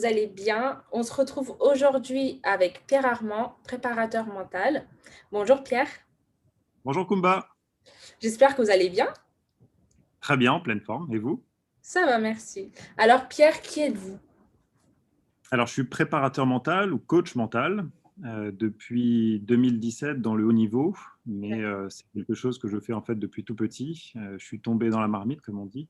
allez bien. On se retrouve aujourd'hui avec Pierre Armand, préparateur mental. Bonjour Pierre, Bonjour Kumba, j'espère que vous allez bien. très bien, en pleine forme. Et vous? Ça va, merci. Alors Pierre, qui êtes-vous? Alors, je suis préparateur mental ou coach mental depuis 2017 dans le haut niveau, mais c'est quelque chose que je fais en fait depuis tout petit. Je suis tombé dans la marmite, comme on dit,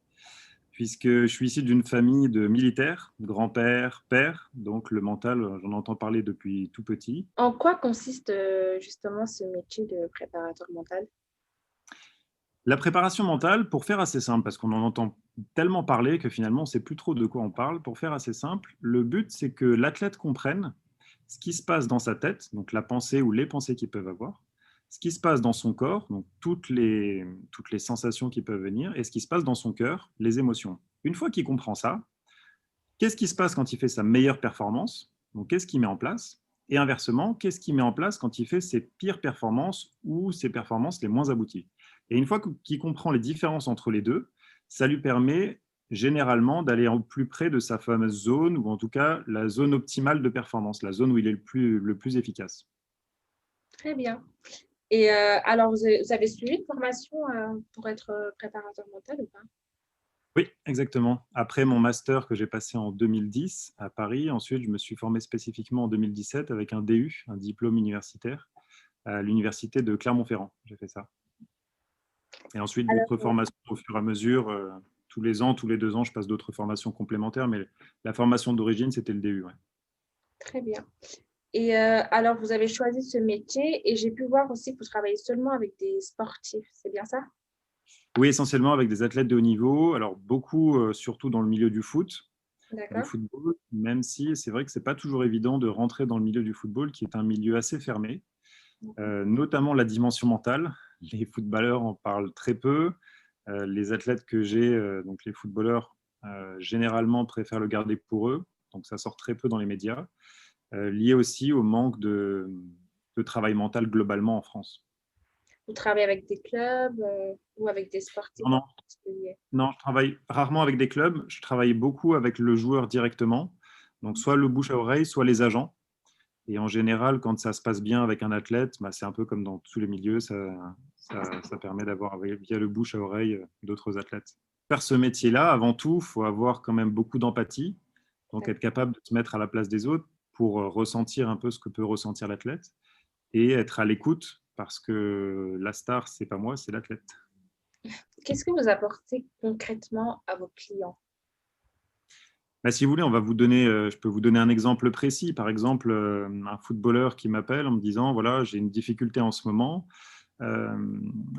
puisque je suis issu d'une famille de militaires, grand-père, père, donc le mental, j'en entends parler depuis tout petit. En quoi consiste justement ce métier de préparateur mental? La préparation mentale, pour faire assez simple, parce qu'on en entend tellement parler que finalement on ne sait plus trop de quoi on parle, pour faire assez simple, le but c'est que l'athlète comprenne ce qui se passe dans sa tête, donc la pensée ou les pensées qu'ils peuvent avoir, ce qui se passe dans son corps, donc toutes les sensations qui peuvent venir, et ce qui se passe dans son cœur, les émotions. Une fois qu'il comprend ça, qu'est-ce qui se passe quand il fait sa meilleure performance? Donc qu'est-ce qu'il met en place? Et inversement, qu'est-ce qu'il met en place quand il fait ses pires performances ou ses performances les moins abouties? Et une fois qu'il comprend les différences entre les deux, ça lui permet généralement d'aller au plus près de sa fameuse zone, ou en tout cas la zone optimale de performance, la zone où il est le plus efficace. Très bien. Et alors, vous avez suivi une formation pour être préparateur mental ou pas? Oui, exactement. Après mon master que j'ai passé en 2010 à Paris, ensuite je me suis formé spécifiquement en 2017 avec un DU, un diplôme universitaire, à l'université de Clermont-Ferrand. J'ai fait ça. Et ensuite, Alors, d'autres formations au fur et à mesure. Tous les ans, tous les 2 ans, je passe d'autres formations complémentaires, mais la formation d'origine, c'était le DU. Ouais. très bien. Et alors, vous avez choisi ce métier et j'ai pu voir aussi que vous travaillez seulement avec des sportifs, c'est bien ça? Oui, essentiellement avec des athlètes de haut niveau. Alors, beaucoup, surtout dans le milieu du foot, du D'accord. football, même si c'est vrai que ce n'est pas toujours évident de rentrer dans le milieu du football, qui est un milieu assez fermé, notamment la dimension mentale. Les footballeurs en parlent très peu. Les athlètes que j'ai, donc les footballeurs, généralement préfèrent le garder pour eux. Donc, ça sort très peu dans les médias. Lié aussi au manque de travail mental globalement en France. Vous travaillez avec des clubs ou avec des sportifs Non, en non, particulier? non, je travaille rarement avec des clubs, je travaille beaucoup avec le joueur directement, donc soit le bouche à oreille, soit les agents. Et en général, quand ça se passe bien avec un athlète, bah, c'est un peu comme dans tous les milieux, ça permet d'avoir via le bouche à oreille d'autres athlètes. Faire ce métier-là, avant tout, il faut avoir quand même beaucoup d'empathie, donc être capable de se mettre à la place des autres pour ressentir un peu ce que peut ressentir l'athlète et être à l'écoute parce que la star, c'est pas moi, c'est l'athlète. Qu'est-ce que vous apportez concrètement à vos clients? Bah, si vous voulez, je peux vous donner un exemple précis. Par exemple, un footballeur qui m'appelle en me disant, voilà, j'ai une difficulté en ce moment. Euh,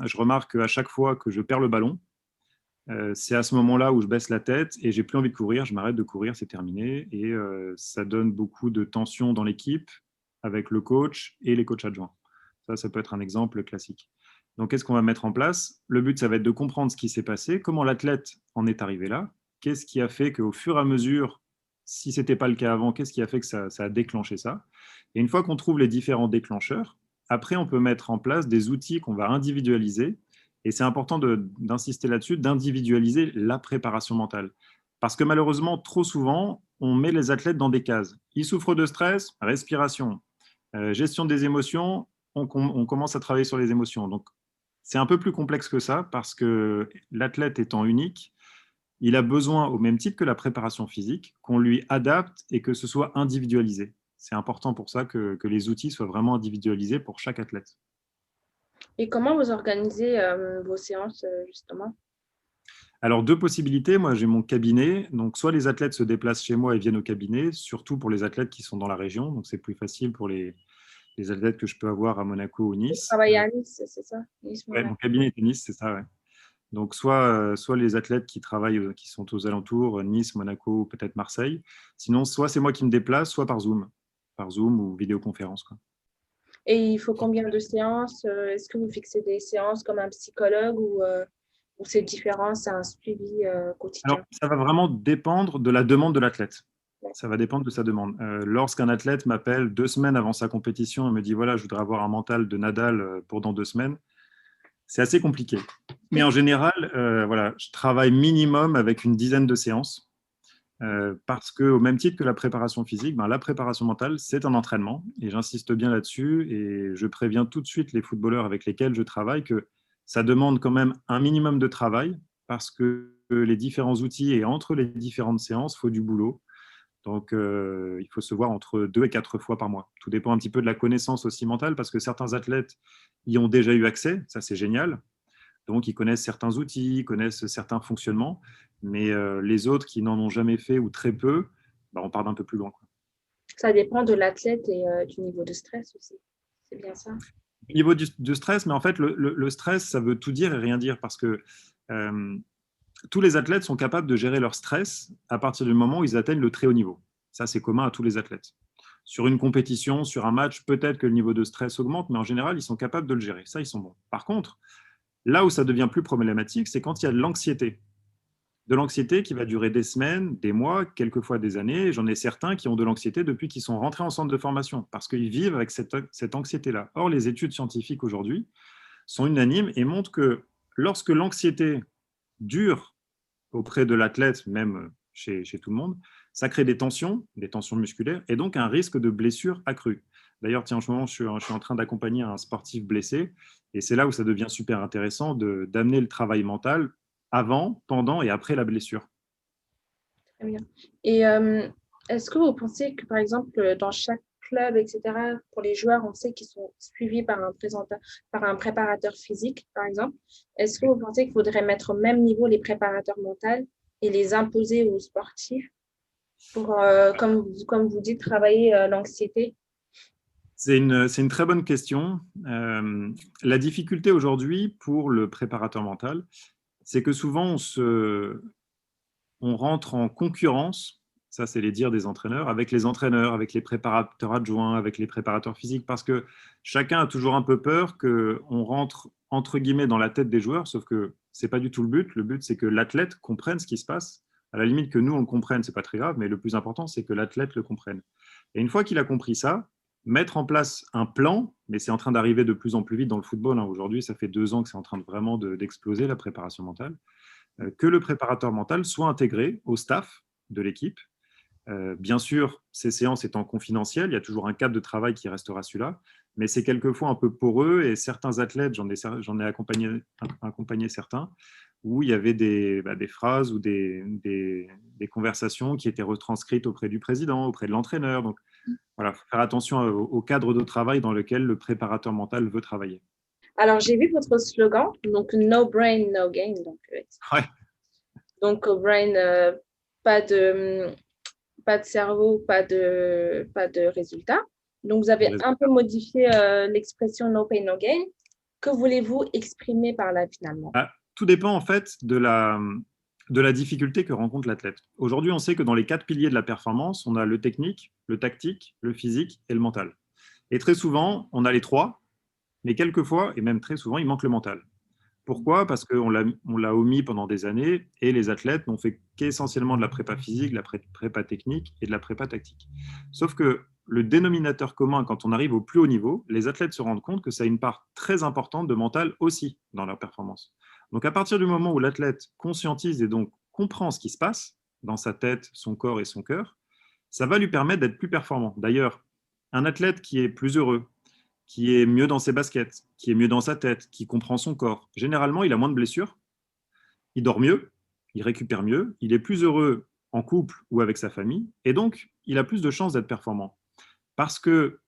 je remarque qu'à chaque fois que je perds le ballon, c'est à ce moment-là où je baisse la tête et j'ai plus envie de courir. Je m'arrête de courir, c'est terminé. Et ça donne beaucoup de tension dans l'équipe avec le coach et les coachs adjoints. Ça peut être un exemple classique. Donc, qu'est-ce qu'on va mettre en place? Le but, ça va être de comprendre ce qui s'est passé, comment l'athlète en est arrivé là, qu'est-ce qui a fait qu'au fur et à mesure, si ce n'était pas le cas avant, qu'est-ce qui a fait que ça a déclenché ça? Et une fois qu'on trouve les différents déclencheurs, après, on peut mettre en place des outils qu'on va individualiser. Et c'est important d'insister là-dessus, d'individualiser la préparation mentale. Parce que malheureusement, trop souvent, on met les athlètes dans des cases. Ils souffrent de stress, respiration. Gestion des émotions, on commence à travailler sur les émotions. Donc, c'est un peu plus complexe que ça parce que l'athlète étant unique, il a besoin, au même titre que la préparation physique, qu'on lui adapte et que ce soit individualisé. C'est important pour ça que les outils soient vraiment individualisés pour chaque athlète. Et comment vous organisez vos séances justement? Alors, deux possibilités. Moi, j'ai mon cabinet. Donc, soit les athlètes se déplacent chez moi et viennent au cabinet, surtout pour les athlètes qui sont dans la région. Donc, c'est plus facile pour les athlètes que je peux avoir à Monaco ou Vous Nice. travaillez à Nice, c'est ça? Nice, Ouais, Monaco. mon cabinet est à Nice, c'est ça, ouais. Donc, soit les athlètes qui travaillent, qui sont aux alentours, Nice, Monaco, peut-être Marseille. Sinon, soit c'est moi qui me déplace, soit par Zoom ou vidéoconférence, quoi. Et il faut combien de séances? Est-ce que vous fixez des séances comme un psychologue ou c'est différent, c'est un suivi Alors, quotidien? ça va vraiment dépendre de la demande de l'athlète. Ça va dépendre de sa demande. Lorsqu'un athlète m'appelle 2 semaines avant sa compétition et me dit, voilà, je voudrais avoir un mental de Nadal pour dans 2 semaines, c'est assez compliqué. Mais en général, voilà, je travaille minimum avec une dizaine de séances. parce qu'au même titre que la préparation physique, ben, la préparation mentale, c'est un entraînement. Et j'insiste bien là-dessus. Et je préviens tout de suite les footballeurs avec lesquels je travaille que ça demande quand même un minimum de travail parce que les différents outils et entre les différentes séances, il faut du boulot. Donc, il faut se voir entre 2 et 4 fois par mois. Tout dépend un petit peu de la connaissance aussi mentale parce que certains athlètes y ont déjà eu accès. Ça, c'est génial. Donc, ils connaissent certains outils, ils connaissent certains fonctionnements, mais les autres qui n'en ont jamais fait ou très peu, bah, on part d'un peu plus loin, quoi. Ça dépend de l'athlète et du niveau de stress aussi. C'est bien ça. Au niveau du stress, mais en fait, le stress, ça veut tout dire et rien dire parce que euh, tous les athlètes sont capables de gérer leur stress à partir du moment où ils atteignent le très haut niveau. Ça, c'est commun à tous les athlètes. Sur une compétition, sur un match, peut-être que le niveau de stress augmente, mais en général, ils sont capables de le gérer. Ça, ils sont bons. Par contre, là où ça devient plus problématique, c'est quand il y a de l'anxiété. De l'anxiété qui va durer des semaines, des mois, quelquefois des années. J'en ai certains qui ont de l'anxiété depuis qu'ils sont rentrés en centre de formation, parce qu'ils vivent avec cette anxiété-là. Or, les études scientifiques aujourd'hui sont unanimes et montrent que lorsque l'anxiété dure auprès de l'athlète, même chez tout le monde, ça crée des tensions musculaires, et donc un risque de blessure accrue. D'ailleurs, tiens, en ce moment, je suis en train d'accompagner un sportif blessé, et c'est là où ça devient super intéressant d'amener le travail mental avant, pendant et après la blessure. Très bien. Et est-ce que vous pensez que, par exemple, dans chaque club, etc., pour les joueurs, on sait qu'ils sont suivis par un préparateur physique, par exemple. Est-ce que vous pensez qu'il faudrait mettre au même niveau les préparateurs mentaux et les imposer aux sportifs pour, comme vous dites, travailler l'anxiété? C'est une très bonne question. La difficulté aujourd'hui pour le préparateur mental, c'est que souvent on rentre en concurrence, ça c'est les dires des entraîneurs, avec les entraîneurs, avec les préparateurs adjoints, avec les préparateurs physiques, parce que chacun a toujours un peu peur qu'on rentre entre guillemets dans la tête des joueurs, sauf que c'est pas du tout le but. Le but, c'est que l'athlète comprenne ce qui se passe. À la limite que nous, on le comprenne, c'est pas très grave, mais le plus important, c'est que l'athlète le comprenne. Et une fois qu'il a compris ça, mettre en place un plan, mais c'est en train d'arriver de plus en plus vite dans le football, hein. Aujourd'hui, ça fait 2 ans que c'est en train de vraiment d'exploser, la préparation mentale, que le préparateur mental soit intégré au staff de l'équipe. Bien sûr, ces séances étant confidentielles, il y a toujours un cadre de travail qui restera celui-là, mais c'est quelquefois un peu poreux et certains athlètes, j'en ai accompagné certains, où il y avait des phrases ou des conversations qui étaient retranscrites auprès du président, auprès de l'entraîneur. Donc voilà, il faut faire attention au cadre de travail dans lequel le préparateur mental veut travailler. Alors, j'ai vu votre slogan, donc no brain, no gain. Ouais. Donc au brain, pas de, pas de cerveau, pas de résultat. Donc, vous avez un peu modifié l'expression no pain, no gain. Que voulez-vous exprimer par là finalement? Tout dépend en fait de la difficulté que rencontre l'athlète. Aujourd'hui, on sait que dans les 4 piliers de la performance, on a le technique, le tactique, le physique et le mental. Et très souvent, on a les trois, mais quelquefois, et même très souvent, il manque le mental. Pourquoi? Parce qu'on l'a omis pendant des années et les athlètes n'ont fait qu'essentiellement de la prépa physique, de la prépa technique et de la prépa tactique. Sauf que le dénominateur commun, quand on arrive au plus haut niveau, les athlètes se rendent compte que ça a une part très importante de mental aussi dans leur performance. Donc à partir du moment où l'athlète conscientise et donc comprend ce qui se passe dans sa tête, son corps et son cœur, ça va lui permettre d'être plus performant. D'ailleurs, un athlète qui est plus heureux, qui est mieux dans ses baskets, qui est mieux dans sa tête, qui comprend son corps, généralement, il a moins de blessures, il dort mieux, il récupère mieux, il est plus heureux en couple ou avec sa famille, et donc, il a plus de chances d'être performant. Parce que,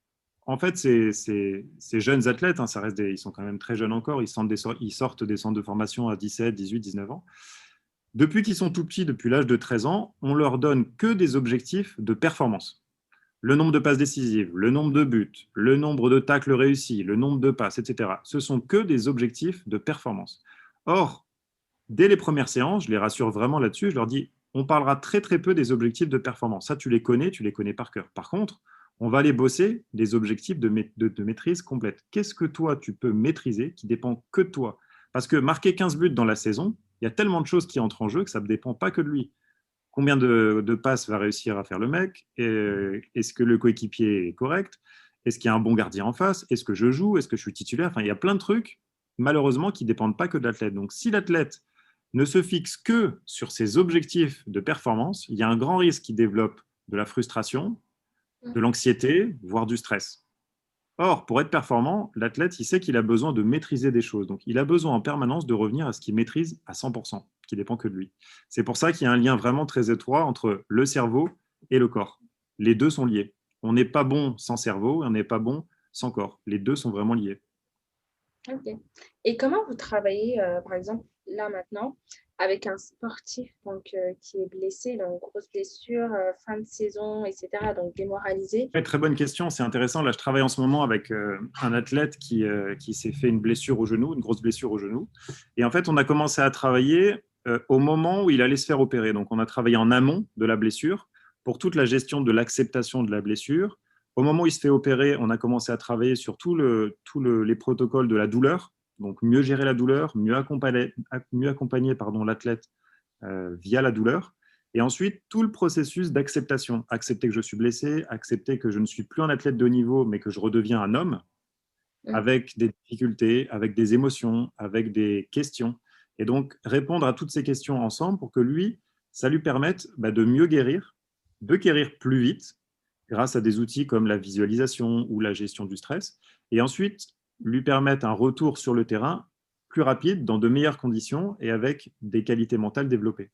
en fait, ces jeunes athlètes, hein, ils sont quand même très jeunes encore, ils sortent des centres de formation à 17, 18, 19 ans. Depuis qu'ils sont tout petits, depuis l'âge de 13 ans, on leur donne que des objectifs de performance. Le nombre de passes décisives, le nombre de buts, le nombre de tacles réussis, le nombre de passes, etc. Ce sont que des objectifs de performance. Or, dès les premières séances, je les rassure vraiment là-dessus, je leur dis, on parlera très très peu des objectifs de performance. Ça, tu les connais par cœur. Par contre, on va aller bosser des objectifs de maîtrise complète. Qu'est-ce que toi, tu peux maîtriser qui dépend que de toi? Parce que marquer 15 buts dans la saison, il y a tellement de choses qui entrent en jeu que ça ne dépend pas que de lui. Combien de passes va réussir à faire le mec? Est-ce que le coéquipier est correct? Est-ce qu'il y a un bon gardien en face? Est-ce que je joue? Est-ce que je suis titulaire? Enfin, il y a plein de trucs, malheureusement, qui ne dépendent pas que de l'athlète. Donc, si l'athlète ne se fixe que sur ses objectifs de performance, il y a un grand risque qu'il développe de la frustration, de l'anxiété, voire du stress. Or, pour être performant, l'athlète, il sait qu'il a besoin de maîtriser des choses. Donc, il a besoin en permanence de revenir à ce qu'il maîtrise à 100%, qui dépend que de lui. C'est pour ça qu'il y a un lien vraiment très étroit entre le cerveau et le corps. Les deux sont liés. On n'est pas bon sans cerveau et on n'est pas bon sans corps. Les deux sont vraiment liés. Ok. Et comment vous travaillez, par exemple, là maintenant, avec un sportif qui est blessé, donc grosse blessure, fin de saison, etc., donc démoralisé? Ouais, très bonne question, c'est intéressant. Là, je travaille en ce moment avec un athlète qui s'est fait une blessure au genou, une grosse blessure au genou. Et en fait, on a commencé à travailler au moment où il allait se faire opérer. Donc, on a travaillé en amont de la blessure pour toute la gestion de l'acceptation de la blessure. Au moment où il se fait opérer, on a commencé à travailler sur les protocoles de la douleur. Donc, mieux gérer la douleur, mieux accompagner l'athlète via la douleur. Et ensuite, tout le processus d'acceptation. Accepter que je suis blessé, accepter que je ne suis plus un athlète de haut niveau, mais que je redeviens un homme, avec des difficultés, avec des émotions, avec des questions. Et donc, répondre à toutes ces questions ensemble pour que lui, ça lui permette de mieux guérir, de guérir plus vite, grâce à des outils comme la visualisation ou la gestion du stress. Et ensuite, lui permettre un retour sur le terrain plus rapide, dans de meilleures conditions et avec des qualités mentales développées.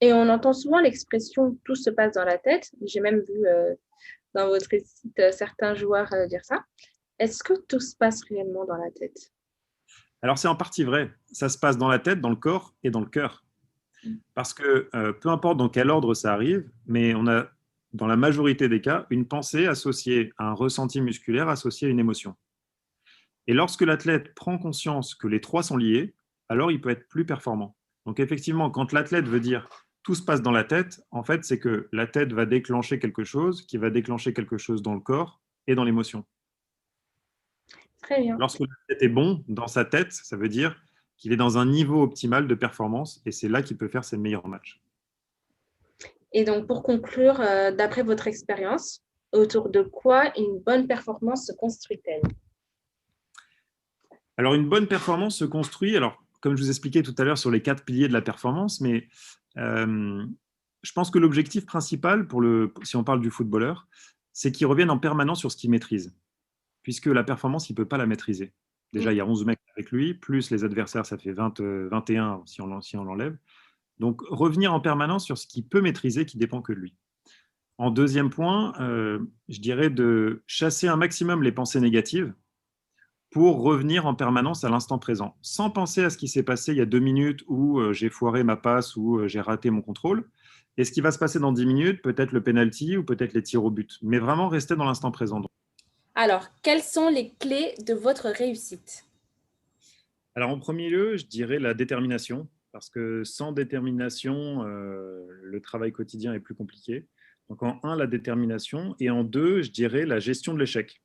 Et on entend souvent l'expression tout se passe dans la tête. J'ai même vu dans votre site certains joueurs dire ça. Est-ce que tout se passe réellement dans la tête? Alors c'est en partie vrai, ça se passe dans la tête, dans le corps et dans le cœur. Parce que peu importe dans quel ordre ça arrive, mais on a, dans la majorité des cas, une pensée associée à un ressenti musculaire associé à une émotion. Et lorsque l'athlète prend conscience que les trois sont liés, alors il peut être plus performant. Donc effectivement, quand l'athlète veut dire tout se passe dans la tête, en fait, c'est que la tête va déclencher quelque chose qui va déclencher quelque chose dans le corps et dans l'émotion. Très bien. Lorsque l'athlète est bon dans sa tête, ça veut dire qu'il est dans un niveau optimal de performance et c'est là qu'il peut faire ses meilleurs matchs. Et donc, pour conclure, d'après votre expérience, autour de quoi une bonne performance se construit-elle? Alors, une bonne performance se construit, alors, comme je vous expliquais tout à l'heure sur les 4 piliers de la performance, mais je pense que l'objectif principal, si on parle du footballeur, c'est qu'il revienne en permanence sur ce qu'il maîtrise, puisque la performance, il ne peut pas la maîtriser. Déjà, il y a 11 mecs avec lui, plus les adversaires, ça fait 21 si on l'enlève. Donc, revenir en permanence sur ce qu'il peut maîtriser, qui dépend que de lui. En deuxième point, je dirais de chasser un maximum les pensées négatives pour revenir en permanence à l'instant présent, sans penser à ce qui s'est passé il y a 2 minutes où j'ai foiré ma passe ou j'ai raté mon contrôle, et ce qui va se passer dans 10 minutes, peut-être le penalty ou peut-être les tirs au but, mais vraiment rester dans l'instant présent. Alors, quelles sont les clés de votre réussite? Alors en premier lieu, je dirais la détermination, parce que sans détermination, le travail quotidien est plus compliqué. Donc en un, la détermination, et en deux, je dirais la gestion de l'échec.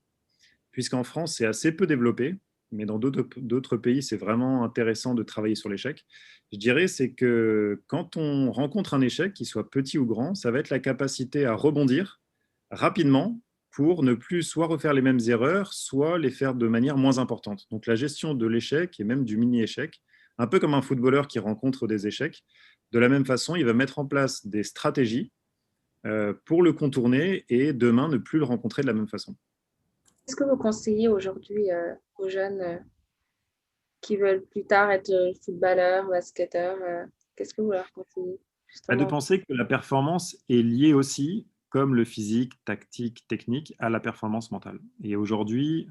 Puisqu'en France, c'est assez peu développé, mais dans d'autres pays, c'est vraiment intéressant de travailler sur l'échec. Je dirais, c'est que quand on rencontre un échec, qu'il soit petit ou grand, ça va être la capacité à rebondir rapidement pour ne plus soit refaire les mêmes erreurs, soit les faire de manière moins importante. Donc la gestion de l'échec et même du mini-échec, un peu comme un footballeur qui rencontre des échecs, de la même façon, il va mettre en place des stratégies pour le contourner et demain ne plus le rencontrer de la même façon. Qu'est-ce que vous conseillez aujourd'hui aux jeunes qui veulent plus tard être footballeurs, basketteurs? Qu'est-ce que vous leur conseillez, De justement? penser que la performance est liée aussi, comme le physique, tactique, technique, à la performance mentale. Et aujourd'hui,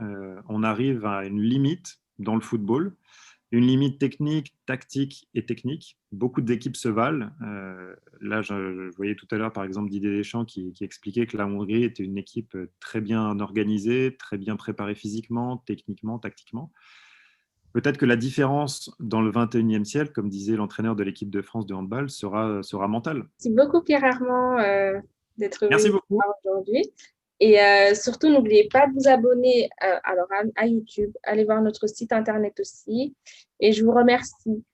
on arrive à une limite dans le football, une limite technique, tactique et technique. Beaucoup d'équipes se valent. Là, je voyais tout à l'heure, par exemple, Didier Deschamps qui expliquait que la Hongrie était une équipe très bien organisée, très bien préparée physiquement, techniquement, tactiquement. Peut-être que la différence dans le 21e siècle, comme disait l'entraîneur de l'équipe de France de handball, sera mentale. Merci beaucoup, Pierre Armand, d'être venu Merci nous beaucoup. voir aujourd'hui. Et surtout, n'oubliez pas de vous abonner alors à YouTube. Allez voir notre site internet aussi. Et je vous remercie.